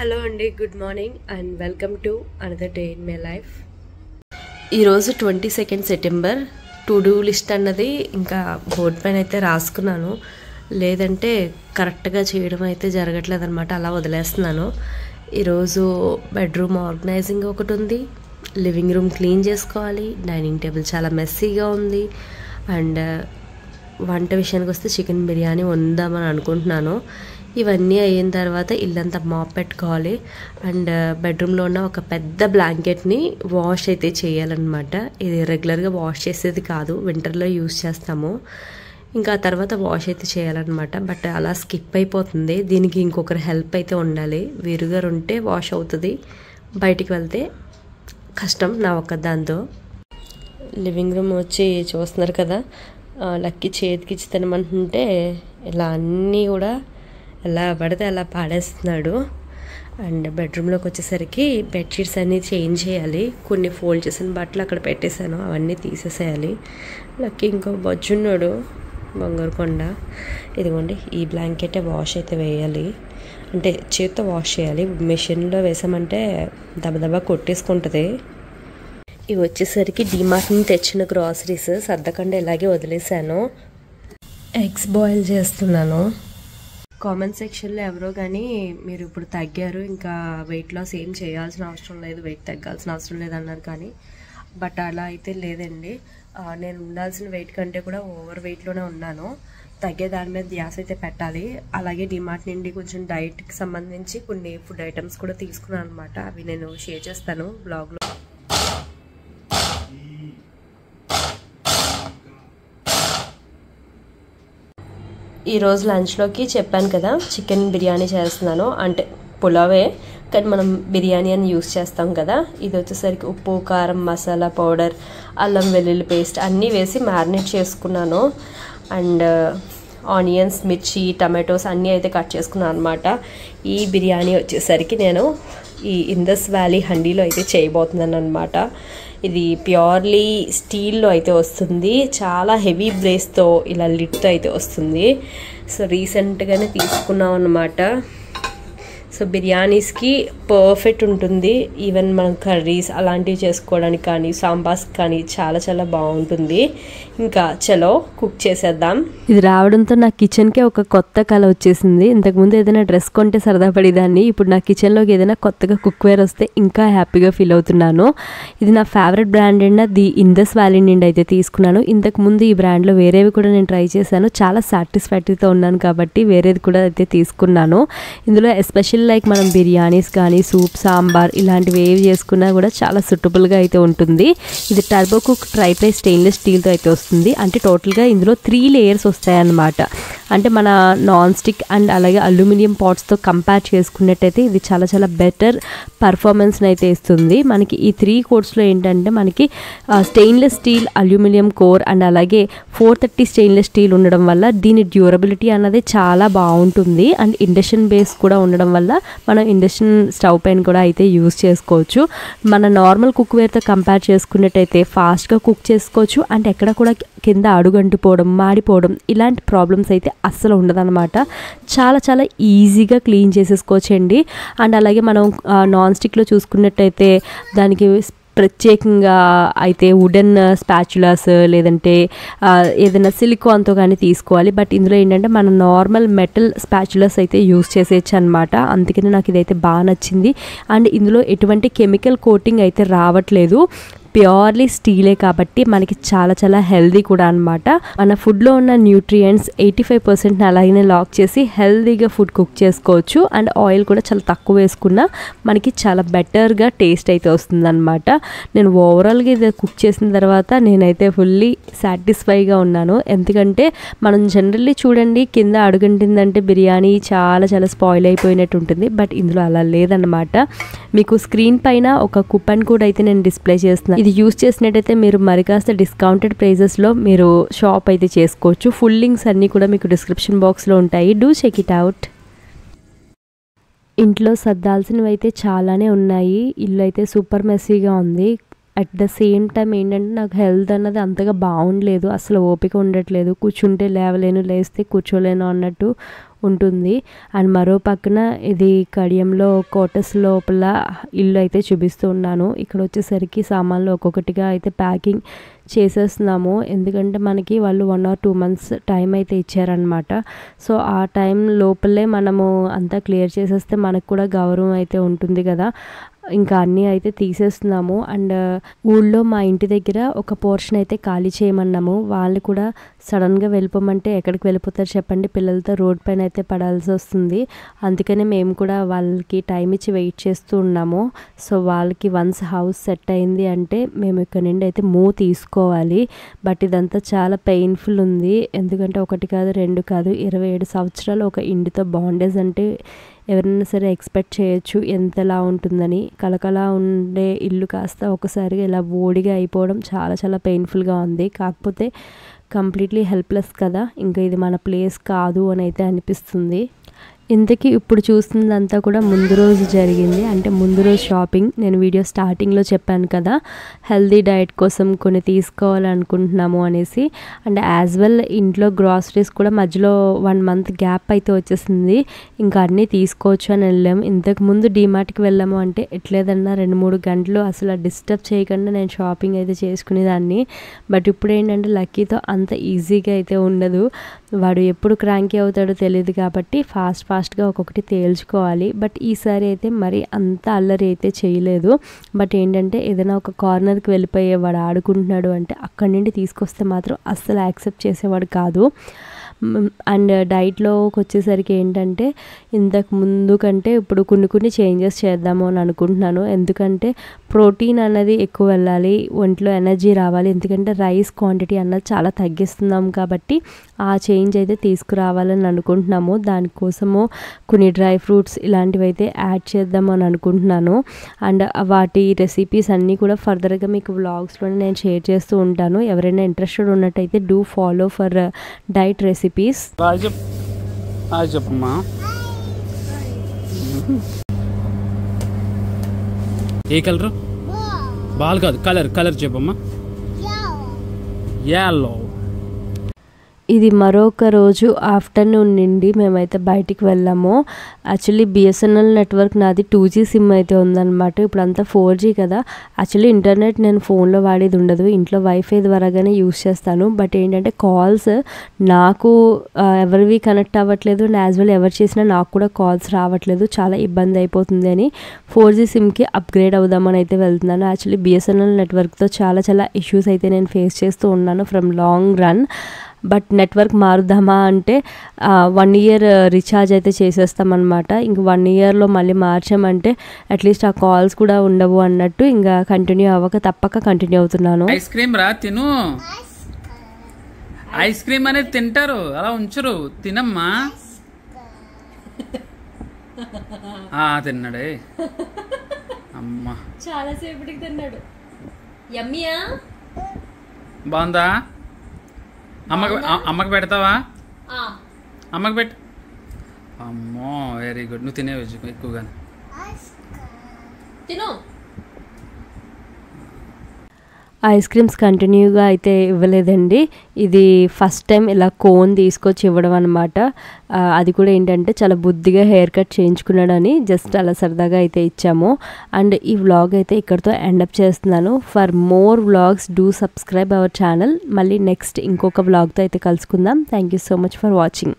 Hello అండి, good morning and welcome to another day in my life. ఈరోజు 22 September. To do list అన్నది ఇంకా board పైన అయితే రాసుకున్నాను, లేదంటే కరెక్ట్గా చేయడం అయితే జరగట్లేదు అనమాట. అలా వదిలేస్తున్నాను. ఈరోజు బెడ్రూమ్ ఆర్గనైజింగ్ ఒకటి ఉంది, లివింగ్ రూమ్ క్లీన్ చేసుకోవాలి, డైనింగ్ టేబుల్ చాలా మెస్సీగా ఉంది, అండ్ వంట విషయానికి వస్తే చికెన్ బిర్యానీ వందామని అనుకుంటున్నాను. ఇవన్నీ అయిన తర్వాత ఇల్లంతా మాప్ పెట్టుకోవాలి, అండ్ బెడ్రూమ్లో ఉన్న ఒక పెద్ద బ్లాంకెట్ని వాష్ అయితే చేయాలన్నమాట. ఇది రెగ్యులర్గా వాష్ చేసేది కాదు, వింటర్లో యూస్ చేస్తాము. ఇంకా తర్వాత వాష్ అయితే చేయాలన్నమాట. బట్ అలా స్కిప్ అయిపోతుంది. దీనికి ఇంకొకరి హెల్ప్ అయితే ఉండాలి. వీరుగారు ఉంటే వాష్ అవుతుంది, బయటికి వెళ్తే కష్టం నా ఒక్క దాంతో. లివింగ్ రూమ్ వచ్చి చూస్తున్నారు కదా, లక్కీ చేతికి ఇచ్చి తినమంటుంటే ఇలా అన్నీ కూడా ఎలా పడితే అలా పాడేస్తున్నాడు. అండ్ బెడ్రూమ్లోకి వచ్చేసరికి బెడ్షీట్స్ అన్నీ చేంజ్ చేయాలి. కొన్ని ఫోల్డ్ చేసిన బట్టలు అక్కడ పెట్టేశాను, అవన్నీ తీసేసేయాలి. లక్కీ ఇంకో బొజ్జున్నాడు, బంగారు కొండ. ఇదిగోండి, ఈ బ్లాంకెటే వాష్ అయితే వేయాలి, అంటే చేత్తో వాష్ చేయాలి. మెషిన్లో వేసామంటే దబదబా కొట్టేసుకుంటుంది. ఇవి వచ్చేసరికి డీమార్ట్ నుంచి తెచ్చిన గ్రాసరీస్, సర్దకుండా ఇలాగే వదిలేసాను. ఎగ్స్ బాయిల్ చేస్తున్నాను. కామెంట్ సెక్షన్లో ఎవరో కానీ మీరు ఇప్పుడు తగ్గారు, ఇంకా వెయిట్ లాస్ ఏం చేయాల్సిన అవసరం లేదు, వెయిట్ తగ్గాల్సిన అవసరం లేదు అన్నారు. కానీ బట్ అలా అయితే లేదండి. నేను ఉండాల్సిన వెయిట్ కంటే కూడా ఓవర్ వెయిట్లోనే ఉన్నాను. తగ్గే దాని మీద ధ్యాస అయితే పెట్టాలి. అలాగే డిమార్ట్ నుండి కొంచెం డైట్కి సంబంధించి కొన్ని ఫుడ్ ఐటమ్స్ కూడా తీసుకున్నాను అనమాట. అవి నేను షేర్ చేస్తాను బ్లాగ్లో. ఈరోజు లంచ్లోకి చెప్పాను కదా, చికెన్ బిర్యానీ చేస్తున్నాను. అంటే పులావే, కానీ మనం బిర్యానీ అని యూస్ చేస్తాం కదా. ఇది వచ్చేసరికి ఉప్పు, కారం, మసాలా పౌడర్, అల్లం వెల్లుల్లి పేస్ట్ అన్నీ వేసి మ్యారినేట్ చేసుకున్నాను. అండ్ ఆనియన్స్, మిర్చి, టమాటోస్ అన్నీ అయితే కట్ చేసుకున్నాను అనమాట. ఈ బిర్యానీ వచ్చేసరికి నేను ఈ ఇందస్ వ్యాలీ హండీలో అయితే చేయబోతున్నాను అనమాట. ఇది ప్యూర్లీ స్టీల్లో అయితే వస్తుంది, చాలా హెవీ బ్రేస్తో ఇలా లిడ్తో అయితే వస్తుంది. సో రీసెంట్గానే తీసుకున్నాం అనమాట. సో బిర్యానీస్కి పర్ఫెక్ట్ ఉంటుంది. ఈవెన్ మనం కర్రీస్ అలాంటివి చేసుకోవడానికి కానీ, సాంబార్స్ కానీ చాలా చాలా బాగుంటుంది. ఇంకా చలో కుక్ చేసేద్దాం. ఇది రావడంతో నా కిచెన్కే ఒక కొత్త కళ వచ్చేసింది. ఇంతకుముందు ఏదైనా డ్రెస్ కొంటే సరదా పడేదాన్ని, ఇప్పుడు నా కిచెన్లోకి ఏదైనా కొత్తగా కుక్వేర్ వస్తే ఇంకా హ్యాపీగా ఫీల్ అవుతున్నాను. ఇది నా ఫేవరెట్ బ్రాండ్ అయిన ది ఇందస్ వ్యాలీ నుండి అయితే తీసుకున్నాను. ఇంతకుముందు ఈ బ్రాండ్లో వేరేవి కూడా నేను ట్రై చేశాను, చాలా సాటిస్ఫాక్టరీతో ఉన్నాను కాబట్టి వేరేది కూడా అయితే తీసుకున్నాను. ఇందులో ఎస్పెషల్ లైక్ మనం బిర్యానీస్ కానీ, సూప్, సాంబార్ ఇలాంటివి ఏవి చేసుకున్నా కూడా చాలా సూటబుల్గా అయితే ఉంటుంది. ఇది టర్బో కుక్ ట్రైప్లై స్టెయిన్లెస్ స్టీల్తో అయితే వస్తుంది. అంటే టోటల్గా ఇందులో 3 లేయర్స్ వస్తాయన్నమాట. అంటే మన నాన్ స్టిక్ అండ్ అలాగే అల్యూమినియం పాట్స్తో కంపేర్ చేసుకున్నట్టయితే ఇది చాలా చాలా బెటర్ పర్ఫార్మెన్స్ని అయితే ఇస్తుంది. మనకి ఈ 3 కోర్స్లో ఏంటంటే మనకి stainless steel, aluminium core and అలాగే 430 స్టెయిన్లెస్ స్టీల్ ఉండడం వల్ల దీని డ్యూరబిలిటీ అన్నది చాలా బాగుంటుంది. అండ్ ఇండక్షన్ బేస్ కూడా ఉండడం వల్ల మనం ఇండక్షన్ స్టవ్ పైన కూడా అయితే యూజ్ చేసుకోవచ్చు. మన నార్మల్ కుక్వేర్తో కంపేర్ చేసుకున్నట్టయితే ఫాస్ట్గా కుక్ చేసుకోవచ్చు. అండ్ ఎక్కడ కూడా కింద అడుగంటిపోవడం, మాడిపోవడం ఇలాంటి ప్రాబ్లమ్స్ అయితే అస్సలు ఉండదన్నమాట. చాలా చాలా ఈజీగా క్లీన్ చేసేసుకోవచ్చండి. అండ్ అలాగే మనం నాన్ స్టిక్లో చూసుకున్నట్టయితే దానికి ప్రత్యేకంగా అయితే వుడెన్ స్పాచులాస్ లేదంటే ఏదైనా సిలికాన్తో కానీ తీసుకోవాలి. బట్ ఇందులో ఏంటంటే మనం నార్మల్ మెటల్ స్పాచులాస్ అయితే యూస్ చేసేయచ్చు అనమాట. అందుకని నాకు ఇదైతే బాగా నచ్చింది. అండ్ ఇందులో ఎటువంటి కెమికల్ కోటింగ్ అయితే రావట్లేదు, ప్యూర్లీ స్టీలే కాబట్టి మనకి చాలా చాలా హెల్దీ కూడా అనమాట. మన ఫుడ్లో ఉన్న న్యూట్రియంట్స్ 85% అలాగే లాక్ చేసి హెల్దీగా ఫుడ్ కుక్ చేసుకోవచ్చు. అండ్ ఆయిల్ కూడా చాలా తక్కువ వేసుకున్నా మనకి చాలా బెటర్గా టేస్ట్ అయితే వస్తుంది అనమాట. నేను ఓవరాల్గా ఇది కుక్ చేసిన తర్వాత నేనైతే ఫుల్లీ సాటిస్ఫైగా ఉన్నాను. ఎందుకంటే మనం జనరల్లీ చూడండి, కింద అడుగంటిందంటే బిర్యానీ చాలా చాలా స్పాయిల్ అయిపోయినట్టు ఉంటుంది. బట్ ఇందులో అలా లేదన్నమాట. మీకు స్క్రీన్ పైన ఒక కూపన్ కోడ్ అయితే నేను డిస్ప్లే చేస్తున్నాను. ఇది యూస్ చేసినట్టయితే మీరు మరి కాస్త డిస్కౌంటెడ్ ప్రైజెస్లో మీరు షాప్ అయితే చేసుకోవచ్చు. ఫుల్ లింక్స్ అన్నీ కూడా మీకు డిస్క్రిప్షన్ బాక్స్లో ఉంటాయి, డూ చెక్ ఇట్ అవుట్. ఇంట్లో సర్దాల్సినవి అయితే చాలానే ఉన్నాయి. ఇల్లు అయితే సూపర్ మెస్సీగా ఉంది. అట్ ద సేమ్ టైం ఏంటంటే నాకు హెల్త్ అన్నది అంతగా బాగుండలేదు, అసలు ఓపిక ఉండట్లేదు. కూర్చుంటే లేవలేను, లేస్తే కూర్చోలేను అన్నట్టు ఉంటుంది. అండ్ మరో పక్కన ఇది కడియంలో కోటస్ లోపల ఇల్లు అయితే చూపిస్తూ ఉన్నాను. ఇక్కడ వచ్చేసరికి సామాన్లు ఒక్కొక్కటిగా అయితే ప్యాకింగ్ చేసేస్తున్నాము. ఎందుకంటే మనకి వాళ్ళు 1 or 2 months టైం అయితే ఇచ్చారనమాట. సో ఆ టైం లోపలే మనము అంతా క్లియర్ చేసేస్తే మనకు కూడా గౌరవం అయితే ఉంటుంది కదా. ఇంకా అన్నీ అయితే తీసేస్తున్నాము. అండ్ ఊళ్ళో మా ఇంటి దగ్గర ఒక పోర్షన్ అయితే ఖాళీ చేయమన్నాము. వాళ్ళు కూడా సడన్గా వెళ్ళిపోమంటే ఎక్కడికి వెళ్ళిపోతారు చెప్పండి, పిల్లలతో రోడ్ పైన అయితే పడాల్సి వస్తుంది. అందుకనే మేము కూడా వాళ్ళకి టైం ఇచ్చి వెయిట్ చేస్తూ ఉన్నాము. సో వాళ్ళకి వన్స్ హౌస్ సెట్ అయింది అంటే మేము ఇక్కడ నుండి అయితే మూవ్ తీసుకోవాలి. బట్ ఇదంతా చాలా పెయిన్ఫుల్ ఉంది. ఎందుకంటే 1 కాదు 2 కాదు 27 సంవత్సరాలు ఒక ఇంటితో బాండేజ్ అంటే ఎవరైనా సరే ఎక్స్పెక్ట్ చేయొచ్చు ఎంతలా ఉంటుందని. కలకలా ఉండే ఇల్లు కాస్త ఒకసారిగా ఇలా బోడిగా అయిపోవడం చాలా చాలా పెయిన్ఫుల్గా ఉంది. కాకపోతే కంప్లీట్లీ హెల్ప్లెస్ కదా, ఇంకా ఇది మన ప్లేస్ కాదు అని అయితే అనిపిస్తుంది. ఇంతకీ ఇప్పుడు చూస్తుందంతా కూడా ముందు రోజు జరిగింది. అంటే ముందు రోజు షాపింగ్. నేను వీడియో స్టార్టింగ్లో చెప్పాను కదా హెల్దీ డైట్ కోసం కొన్ని తీసుకోవాలనుకుంటున్నాము అనేసి. అండ్ యాజ్ వెల్ ఇంట్లో గ్రాసరీస్ కూడా మధ్యలో 1 month గ్యాప్ అయితే వచ్చేసింది. ఇంకా అన్నీ తీసుకోవచ్చు అని వెళ్ళాము. ఇంతకుముందు డీమార్ట్కి వెళ్ళాము అంటే ఎట్లేదన్నా 2-3 గంటలు అసలు డిస్టర్బ్ చేయకుండా నేను షాపింగ్ అయితే చేసుకునేదాన్ని. బట్ ఇప్పుడు ఏంటంటే లక్కీతో అంత ఈజీగా అయితే ఉండదు. వాడు ఎప్పుడు క్రాంకీ అవుతాడో తెలియదు కాబట్టి ఫాస్ట్గా ఒక్కొక్కటి తేల్చుకోవాలి. బట్ ఈసారి అయితే మరి అంత అల్లరి అయితే చేయలేదు. బట్ ఏంటంటే ఏదైనా ఒక కార్నర్కి వెళ్ళిపోయేవాడు ఆడుకుంటున్నాడు అంటే అక్కడి నుండి తీసుకొస్తే మాత్రం అస్సలు యాక్సెప్ట్ చేసేవాడు కాదు. అండ్ డైట్లోకి వచ్చేసరికి ఏంటంటే ఇంతకు ముందు కంటే ఇప్పుడు కొన్ని చేంజెస్ చేద్దాము అని అనుకుంటున్నాను. ఎందుకంటే ప్రోటీన్ అన్నది ఎక్కువ వెళ్ళాలి, ఒంట్లో ఎనర్జీ రావాలి. ఎందుకంటే రైస్ క్వాంటిటీ అన్నది చాలా తగ్గిస్తున్నాం కాబట్టి ఆ చేంజ్ అయితే తీసుకురావాలని అనుకుంటున్నాము. దానికోసము కొన్ని డ్రై ఫ్రూట్స్ ఇలాంటివి అయితే యాడ్ చేద్దాము అని అనుకుంటున్నాను. అండ్ వాటి రెసిపీస్ అన్నీ కూడా ఫర్దర్గా మీకు వ్లాగ్స్లోనే నేను షేర్ చేస్తూ ఉంటాను. ఎవరైనా ఇంట్రెస్టెడ్ ఉన్నట్టయితే do follow for diet recipes. చెప్పమ్మా. ఏ కలరు? బాల్ కాదు, కలర్ చెప్పమ్మా. yellow. ఇది మరొక రోజు ఆఫ్టర్నూన్ నుండి మేమైతే బయటికి వెళ్ళాము. యాక్చువల్లీ బిఎస్ఎన్ఎల్ నెట్వర్క్ నాది 2G సిమ్ అయితే ఉందన్నమాట. ఇప్పుడు అంతా 4G కదా. యాక్చువల్లీ ఇంటర్నెట్ నేను ఫోన్లో వాడేది ఉండదు, ఇంట్లో వైఫై ద్వారాగానే యూస్ చేస్తాను. బట్ ఏంటంటే కాల్స్ నాకు ఎవరివి కనెక్ట్ అవ్వట్లేదు. అండ్ యాజ్ వెల్ ఎవరు చేసినా నాకు కూడా కాల్స్ రావట్లేదు. చాలా ఇబ్బంది అయిపోతుంది అని 4G సిమ్కి అప్గ్రేడ్ అవుదామని అయితే వెళ్తున్నాను. యాక్చువల్లీ బిఎస్ఎన్ఎల్ నెట్వర్క్తో చాలా ఇష్యూస్ అయితే నేను ఫేస్ చేస్తూ ఉన్నాను from long run. But network మారుద్దామా అంటే 1 year రీఛార్జ్ అయితే చేసేస్తామన్నమాట. ఇంక 1 yearలో మళ్ళీ మార్చామంటే అట్లీస్ట్ ఆ కాల్స్ కూడా ఉండవు అన్నట్టు ఇంకా కంటిన్యూ అవ్వక తప్పక కంటిన్యూ అవుతున్నాను. ఐస్ క్రీమ్ రా తిను. ఐస్ క్రీమ్ అనేది తింటారు, అలా ఉంచరు. తినమ్మా. తిన్నాడే అమ్మా, చాలాసేపటికి తిన్నాడు. యమ్మీయా? బాగుందా? అమ్మకి పెడతావా? అమ్మకి పెట్టు. అమ్మో వెరీ గుడ్. నువ్వు తినేవచ్చు ఎక్కువగా. తిను. ఐస్ క్రీమ్స్ కంటిన్యూగా అయితే ఇవ్వలేదండి. ఇది ఫస్ట్ టైం ఇలా కోన్ తీసుకొచ్చి ఇవ్వడం అనమాట. అది కూడా ఏంటంటే చాలా బుద్ధిగా హెయిర్ కట్ చేయించుకున్నాడని జస్ట్ అలా సరదాగా అయితే ఇచ్చాము. అండ్ ఈ వ్లాగ్ అయితే ఇక్కడితో ఎండప్ చేస్తున్నాను. For more vlogs do subscribe our channel. మళ్ళీ నెక్స్ట్ ఇంకొక వ్లాగ్తో అయితే కలుసుకుందాం. Thank you so much for watching.